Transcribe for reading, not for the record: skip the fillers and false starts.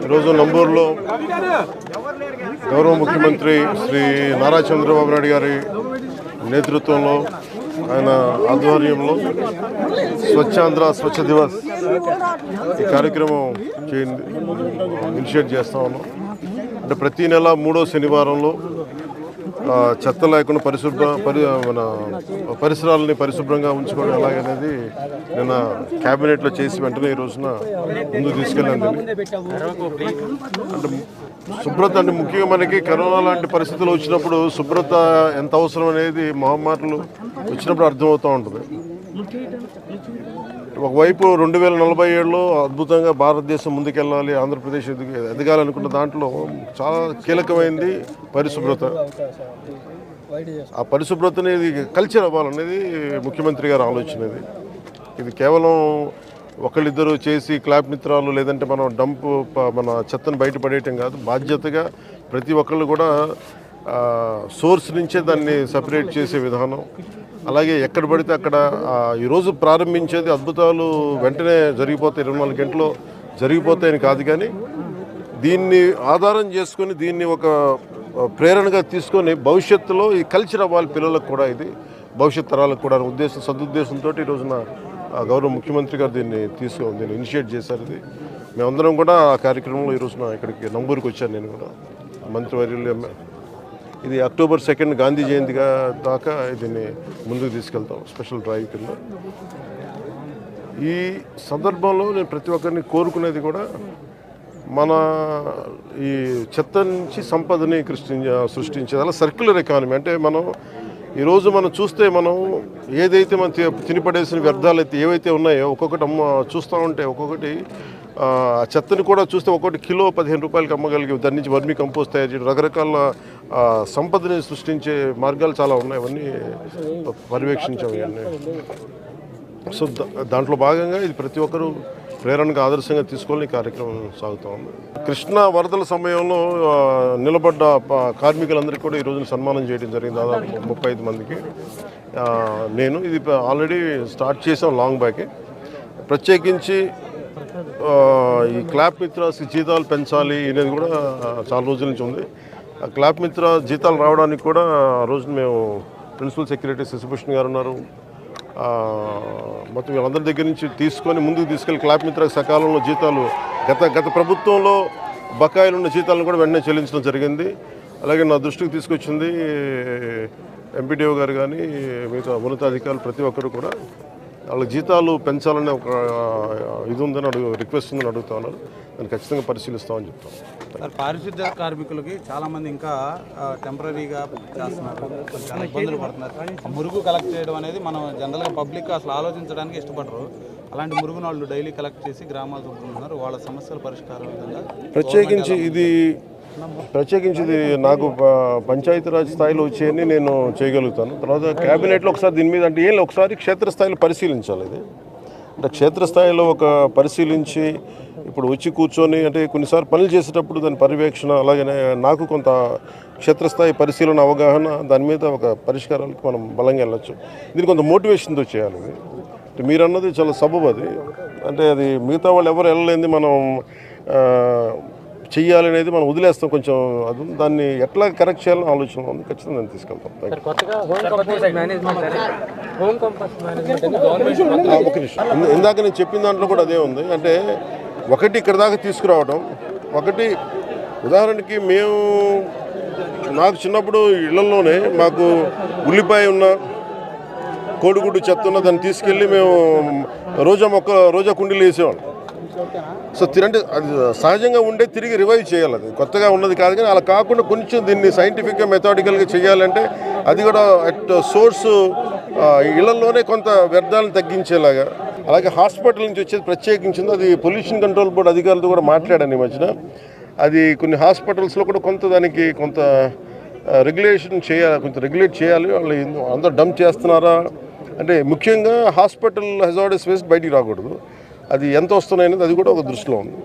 ఈరోజు నంబూరులో గౌరవ ముఖ్యమంత్రి శ్రీ నారా చంద్రబాబు నాయుడు గారి నేతృత్వంలో ఆయన ఆధ్వర్యంలో స్వచ్ఛాంధ్ర స్వచ్ఛ దివస్ ఈ కార్యక్రమం ఇనిషియేట్ చేస్తా ఉన్నాం. అంటే ప్రతి నెల 3వ శనివారంలో చెత్త లేకుండా మన పరిసరాలని పరిశుభ్రంగా ఉంచుకోవడం ఎలాగనేది నిన్న క్యాబినెట్లో చేసి వెంటనే ఈ రోజున ముందుకు తీసుకెళ్ళింది. అంటే శుభ్రత అంటే ముఖ్యంగా మనకి కరోనా లాంటి పరిస్థితులు వచ్చినప్పుడు శుభ్రత ఎంత అవసరం అనేది మహమ్మారులు వచ్చినప్పుడు అర్థమవుతూ ఉంటుంది. ఒకవైపు 2047లో అద్భుతంగా భారతదేశం ముందుకెళ్ళాలి, ఆంధ్రప్రదేశ్ ఎదగాలనుకున్న దాంట్లో చాలా కీలకమైనది పరిశుభ్రత. ఆ పరిశుభ్రతని ఇది కల్చర్ అవ్వాలనేది ముఖ్యమంత్రి గారి ఆలోచన. ఇది కేవలం ఒకళ్ళిద్దరు చేసి క్లాప్ మిత్రాలు లేదంటే మనం మన చెత్తను బయటపడేయటం కాదు. బాధ్యతగా ప్రతి ఒక్కళ్ళు కూడా సోర్స్ నుంచే దాన్ని సపరేట్ చేసే విధానం. అలాగే ఎక్కడ పడితే అక్కడ ఈరోజు ప్రారంభించేది అద్భుతాలు వెంటనే జరిగిపోతాయి, 24 గంటల్లో జరిగిపోతాయని కాదు, కానీ దీన్ని ఆధారం చేసుకొని దీన్ని ఒక ప్రేరణగా తీసుకొని భవిష్యత్తులో ఈ కల్చర్ అవ్వాలి పిల్లలకు కూడా, ఇది భవిష్యత్ తరాలకు కూడా సదుద్దేశంతో ఈ రోజున గౌరవ ముఖ్యమంత్రి గారు దీన్ని ఇనిషియేట్ చేశారు. ఇది మేమందరం కూడా ఆ కార్యక్రమంలో ఈ రోజున ఇక్కడికి నంబూరుకి వచ్చాను. నేను కూడా మంత్రివర్యులు ఇది అక్టోబర్ 2 గాంధీ జయంతిగా దాకా దీన్ని ముందుకు తీసుకెళ్తాం స్పెషల్ డ్రైవ్ కింద. ఈ సందర్భంలో నేను ప్రతి ఒక్కరిని కోరుకునేది కూడా మన ఈ చెత్త నుంచి సంపదని సృష్టించేది అలా సర్క్యులర్ ఎకానమీ. అంటే ఈరోజు మనం చూస్తే మనం ఏదైతే మనం తినిపడేసిన వ్యర్థాలు అయితే ఏవైతే ఉన్నాయో ఒక్కొక్కటి చూస్తూ ఉంటే ఒక్కొక్కటి చెత్తని కూడా చూస్తే ఒక్కొక్కటి కిలో 15 రూపాయలకి అమ్మగలిగి దాని నుంచి వర్మీ కంపోస్ట్ తయారు చేయడం, రకరకాల సంపదని సృష్టించే మార్గాలు చాలా ఉన్నాయి. అవన్నీ పర్యవేక్షించాము ఇవన్నీ. సో దాంట్లో భాగంగా ఇది ప్రతి ఒక్కరూ ప్రేరణగా ఆదర్శంగా తీసుకోవాలని కార్యక్రమం సాగుతూ ఉంది. కృష్ణా వరదల సమయంలో నిలబడ్డ కార్మికులందరికీ కూడా ఈ రోజున సన్మానం చేయడం జరిగింది, దాదాపు 35 మందికి. నేను ఇది ఆల్రెడీ స్టార్ట్ చేసాం లాంగ్ బ్యాకే. ప్రత్యేకించి ఈ క్లాప్ మిత్ర జీతాలు పెంచాలి అనేది కూడా చాలా రోజుల నుంచి ఉంది. ఆ క్లాప్ మిత్ర జీతాలు రావడానికి కూడా ఆ రోజున మేము ప్రిన్సిపల్ సెక్రటరీ శశిభూషణ్ గారు ఉన్నారు, మొత్తం వీళ్ళందరి దగ్గర నుంచి తీసుకొని ముందుకు తీసుకెళ్ళి క్లాప్ మిత్రకు సకాలంలో జీతాలు గత ప్రభుత్వంలో బకాయిలు ఉన్న జీతాలను కూడా వెంటనే చెల్లించడం జరిగింది. అలాగే నా దృష్టికి తీసుకొచ్చింది ఎంపీడీఓ గారు కానీ మిగతా ఉన్నతాధికారులు ప్రతి ఒక్కరు కూడా వాళ్ళకి జీతాలు పెంచాలనే ఒక ఇది ఉందని రిక్వెస్ట్ ఉందని అడుగుతా ఉన్నారు. దాన్ని ఖచ్చితంగా పరిశీలిస్తామని చెప్తాం. పారిశుద్ధ్య కార్మికులకి చాలామంది ఇంకా టెంపరీగా చేస్తున్నారు, చాలా ఇబ్బందులు పడుతున్నారు. మురుగు కలెక్ట్ చేయడం అనేది మనం జనరల్గా పబ్లిక్ అసలు ఆలోచించడానికి ఇష్టపడరు. అలాంటి మురుగును వాళ్ళు డైలీ కలెక్ట్ చేసి గ్రామాలు చూపుతున్నారు. వాళ్ళ సమస్యల పరిష్కారం విధంగా ప్రత్యేకించి ఇది నాకు పంచాయతీరాజ్ స్థాయిలో వచ్చేయని నేను చేయగలుగుతాను. తర్వాత క్యాబినెట్లో ఒకసారి దీని మీద అంటే ఒకసారి క్షేత్రస్థాయిలో పరిశీలించాలి. ఇది అంటే క్షేత్రస్థాయిలో ఒక పరిశీలించి ఇప్పుడు వచ్చి కూర్చొని అంటే కొన్నిసార్లు పనులు చేసేటప్పుడు దాని పర్యవేక్షణ, అలాగే నాకు కొంత క్షేత్రస్థాయి పరిశీలన అవగాహన, దాని మీద ఒక పరిష్కారాలకు మనం బలంగా వెళ్ళచ్చు. దీనికి కొంత మోటివేషన్తో చేయాలి. ఇది మీరు అన్నది చాలా సబబు. అది అంటే అది మిగతా వాళ్ళు ఎవరు వెళ్ళలేంది మనం చెయ్యాలి అనేది మనం వదిలేస్తాం. కొంచెం అది దాన్ని ఎట్లా కరెక్ట్ చేయాలని ఆలోచన ఉంది. ఖచ్చితంగా దాన్ని తీసుకెళ్తాం. ఒక నిమిషం, ఇందాక నేను చెప్పిన దాంట్లో కూడా అదే ఉంది. అంటే ఒకటి ఇక్కడ దాకా తీసుకురావడం, ఒకటి ఉదాహరణకి నాకు చిన్నప్పుడు ఇళ్లలోనే మాకు ఉల్లిపాయ ఉన్న కోడిగుడ్డు చెత్త ఉన్న దాన్ని తీసుకెళ్ళి మేము రోజా కుండీలు వేసేవాళ్ళం. సో అంటే అది సహజంగా ఉండే తిరిగి రివైవ్ చేయాలి. అది కొత్తగా ఉన్నది కాదు, కానీ అలా కాకుండా కొంచెం దీన్ని సైంటిఫిక్గా మెథాడికల్గా చేయాలంటే అది కూడా అట్ సోర్సు ఇళ్లలోనే కొంత వ్యర్థాలను తగ్గించేలాగా. అలాగే హాస్పిటల్ నుంచి వచ్చేది ప్రత్యేకించింది, అది పొల్యూషన్ కంట్రోల్ బోర్డు అధికారులతో కూడా మాట్లాడాను ఈ మధ్యన. అది కొన్ని హాస్పిటల్స్లో కూడా దానికి కొంత రెగ్యులేషన్ చేయాలి, కొంచెం రెగ్యులేట్ చేయాలి. వాళ్ళు అందరూ డంప్ చేస్తున్నారా అంటే ముఖ్యంగా హాస్పిటల్ హెజార్డస్ వేస్ట్ బయటికి రాకూడదు. అది ఎంత వస్తున్నాయనేది అది కూడా ఒక దృష్టిలో ఉంది.